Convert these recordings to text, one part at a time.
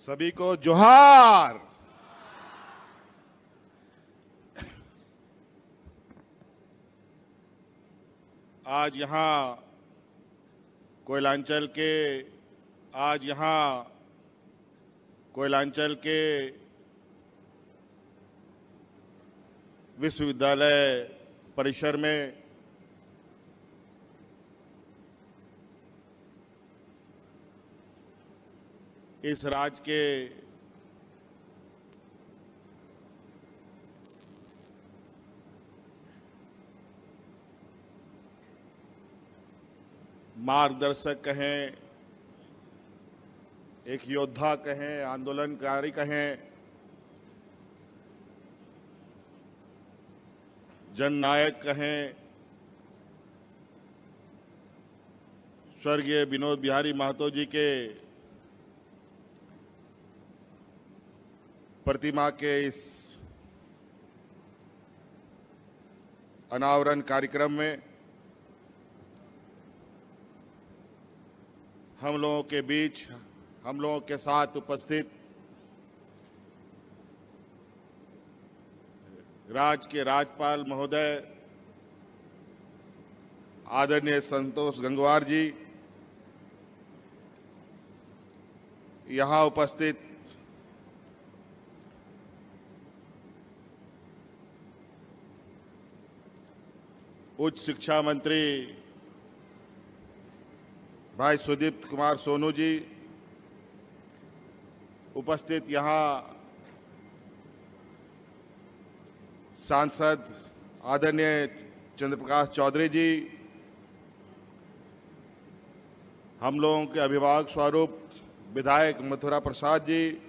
सभी को जोहार। आज यहाँ कोयलांचल के विश्वविद्यालय परिसर में इस राज्य के मार्गदर्शक कहें, एक योद्धा कहें, आंदोलनकारी कहें, जननायक कहें, स्वर्गीय विनोद बिहारी महतो जी के प्रतिमा के इस अनावरण कार्यक्रम में हम लोगों के बीच, हम लोगों के साथ उपस्थित राज्य के राज्यपाल महोदय आदरणीय संतोष गंगवार जी, यहाँ उपस्थित उच्च शिक्षा मंत्री भाई सुदीप्त कुमार सोनू जी, उपस्थित यहाँ सांसद आदरणीय चंद्रप्रकाश चौधरी जी, हम लोगों के अभिभावक स्वरूप विधायक मथुरा प्रसाद जी,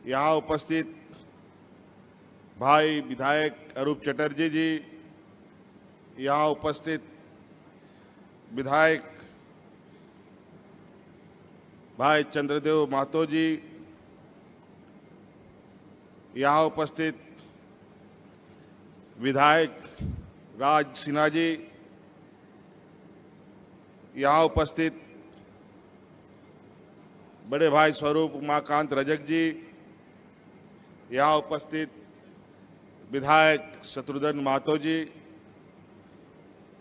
यहाँ उपस्थित भाई विधायक अरूप चटर्जी जी, यहाँ उपस्थित विधायक भाई चंद्रदेव महतो जी, यहाँ उपस्थित विधायक राज सिन्हा जी, यहाँ उपस्थित बड़े भाई स्वरूप उमाकांत रजक जी, यहाँ उपस्थित विधायक शत्रुघ्न महतो जी,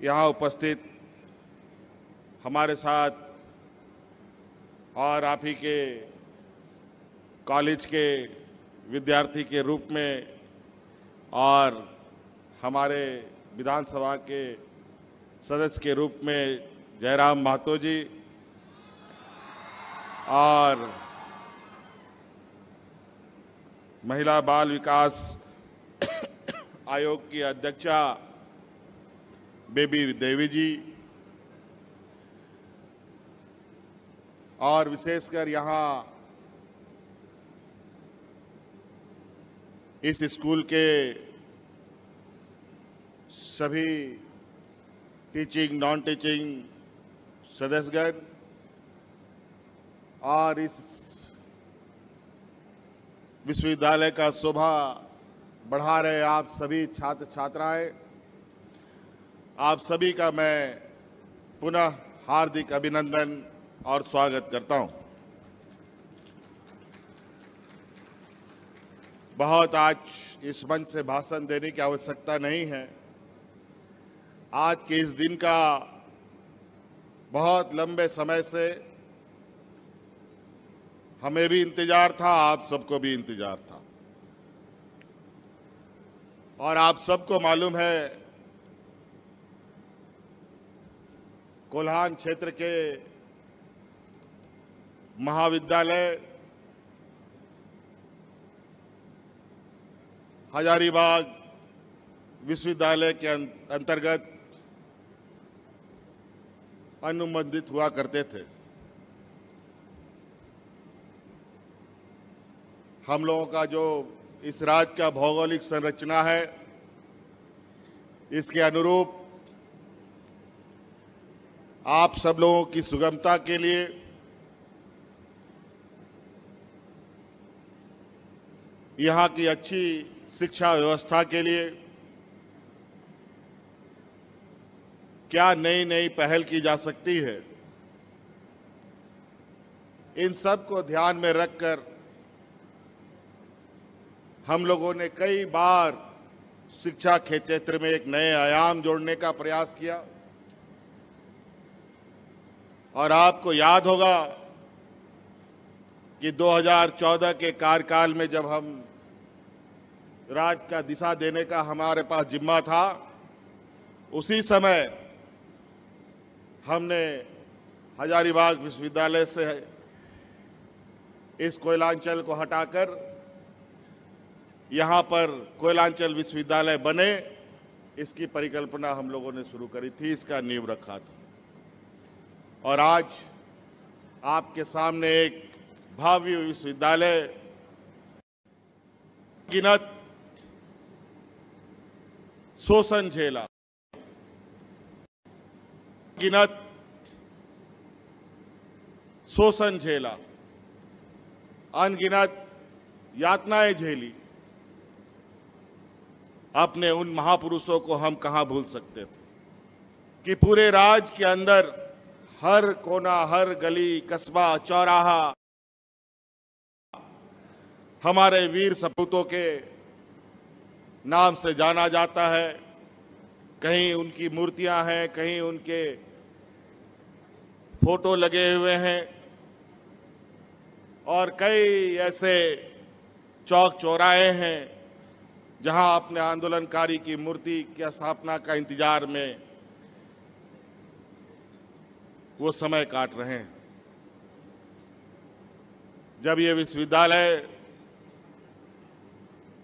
यहाँ उपस्थित हमारे साथ और आप ही के कॉलेज के विद्यार्थी के रूप में और हमारे विधानसभा के सदस्य के रूप में जयराम महतो जी और महिला बाल विकास आयोग की अध्यक्षा बेबी देवी जी और विशेषकर यहाँ इस स्कूल के सभी टीचिंग नॉन टीचिंग सदस्यगण और इस विश्वविद्यालय का शोभा बढ़ा रहे आप सभी छात्र छात्राएं, आप सभी का मैं पुनः हार्दिक अभिनंदन और स्वागत करता हूं। बहुत आज इस मंच से भाषण देने की आवश्यकता नहीं है। आज के इस दिन का बहुत लंबे समय से हमें भी इंतजार था, आप सबको भी इंतजार था और आप सबको मालूम है कोल्हान क्षेत्र के महाविद्यालय हजारीबाग विश्वविद्यालय के अंतर्गत अनुबंधित हुआ करते थे। हम लोगों का जो इस राज्य का भौगोलिक संरचना है, इसके अनुरूप आप सब लोगों की सुगमता के लिए यहाँ की अच्छी शिक्षा व्यवस्था के लिए क्या नई नई पहल की जा सकती है, इन सब को ध्यान में रखकर हम लोगों ने कई बार शिक्षा के क्षेत्र में एक नए आयाम जोड़ने का प्रयास किया। और आपको याद होगा कि 2014 के कार्यकाल में जब हम राज्य का दिशा देने का हमारे पास जिम्मा था, उसी समय हमने हजारीबाग विश्वविद्यालय से इस कोयलांचल को हटाकर यहाँ पर कोयलांचल विश्वविद्यालय बने, इसकी परिकल्पना हम लोगों ने शुरू करी थी, इसका नींव रखा था। और आज आपके सामने एक भव्य विश्वविद्यालय गिनत शोषण झेला, गिनत शोषण झेला, अनगिनत यातनाएं झेली। अपने उन महापुरुषों को हम कहां भूल सकते थे कि पूरे राज्य के अंदर हर कोना, हर गली, कस्बा, चौराहा हमारे वीर सपूतों के नाम से जाना जाता है। कहीं उनकी मूर्तियां हैं, कहीं उनके फोटो लगे हुए हैं, और कई ऐसे चौक चौराहे हैं जहां अपने आंदोलनकारी की मूर्ति की स्थापना का इंतजार में वो समय काट रहे हैं। जब ये विश्वविद्यालय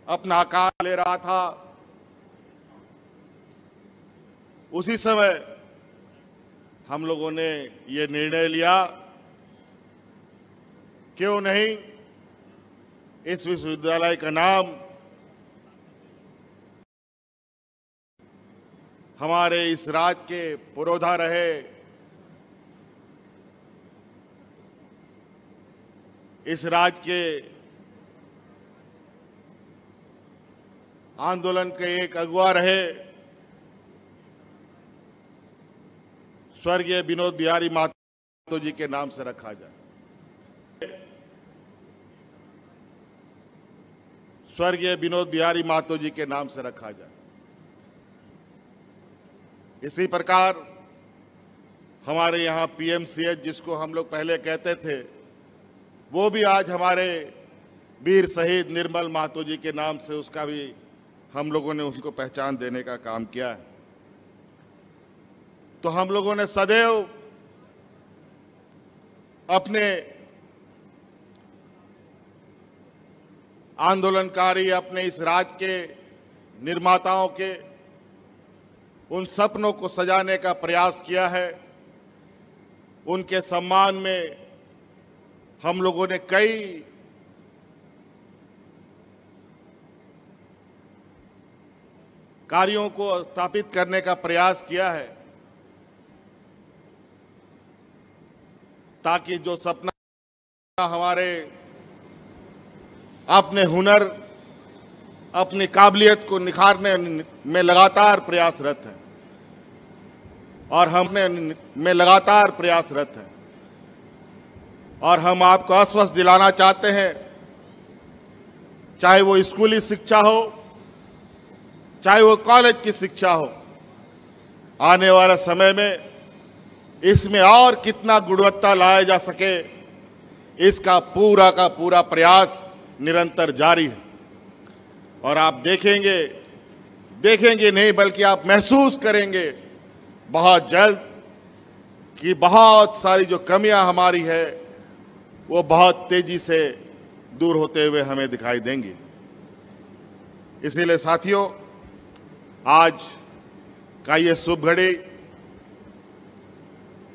अपना आकार ले रहा था, उसी समय हम लोगों ने ये निर्णय लिया, क्यों नहीं इस विश्वविद्यालय का नाम हमारे इस राज्य के पुरोधा रहे, इस राज्य के आंदोलन के एक अगुवा रहे स्वर्गीय विनोद बिहारी महतो जी के नाम से रखा जाए। स्वर्गीय विनोद बिहारी महतो जी के नाम से रखा जाए। इसी प्रकार हमारे यहाँ पीएमसीएच, जिसको हम लोग पहले कहते थे, वो भी आज हमारे वीर शहीद निर्मल महतो जी के नाम से, उसका भी हम लोगों ने उनको पहचान देने का काम किया है। तो हम लोगों ने सदैव अपने आंदोलनकारी, अपने इस राज्य के निर्माताओं के उन सपनों को सजाने का प्रयास किया है। उनके सम्मान में हम लोगों ने कई कार्यों को स्थापित करने का प्रयास किया है, ताकि जो सपना हमारे अपने हुनर, अपनी काबिलियत को निखारने में लगातार प्रयासरत है, और हमने में लगातार प्रयासरत है। और हम आपको आश्वस्त दिलाना चाहते हैं, चाहे वो स्कूली शिक्षा हो, चाहे वो कॉलेज की शिक्षा हो, आने वाले समय में इसमें और कितना गुणवत्ता लाया जा सके, इसका पूरा का पूरा प्रयास निरंतर जारी है। और आप देखेंगे नहीं बल्कि आप महसूस करेंगे बहुत जल्द कि बहुत सारी जो कमियां हमारी है वो बहुत तेजी से दूर होते हुए हमें दिखाई देंगी। इसीलिए साथियों, आज का ये शुभ घड़ी,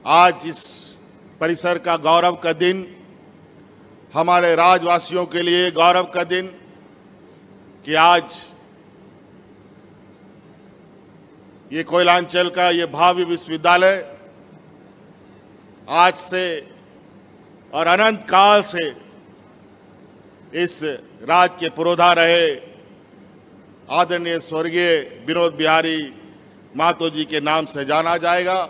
आज इस परिसर का गौरव का दिन, हमारे राज्यवासियों के लिए गौरव का दिन कि आज ये कोयलांचल का ये भव्य विश्वविद्यालय आज से और अनंत काल से इस राज्य के पुरोधा रहे आदरणीय स्वर्गीय विनोद बिहारी महतो जी के नाम से जाना जाएगा।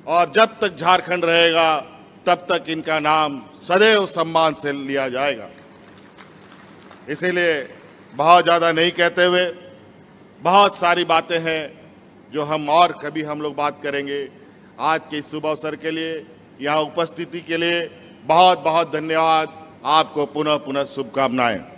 और जब तक झारखंड रहेगा, तब तक इनका नाम सदैव सम्मान से लिया जाएगा। इसीलिए बहुत ज़्यादा नहीं कहते हुए, बहुत सारी बातें हैं जो और कभी हम लोग बात करेंगे। आज के इस शुभ अवसर के लिए, यहाँ उपस्थिति के लिए बहुत बहुत धन्यवाद। आपको पुनः पुनः शुभकामनाएं।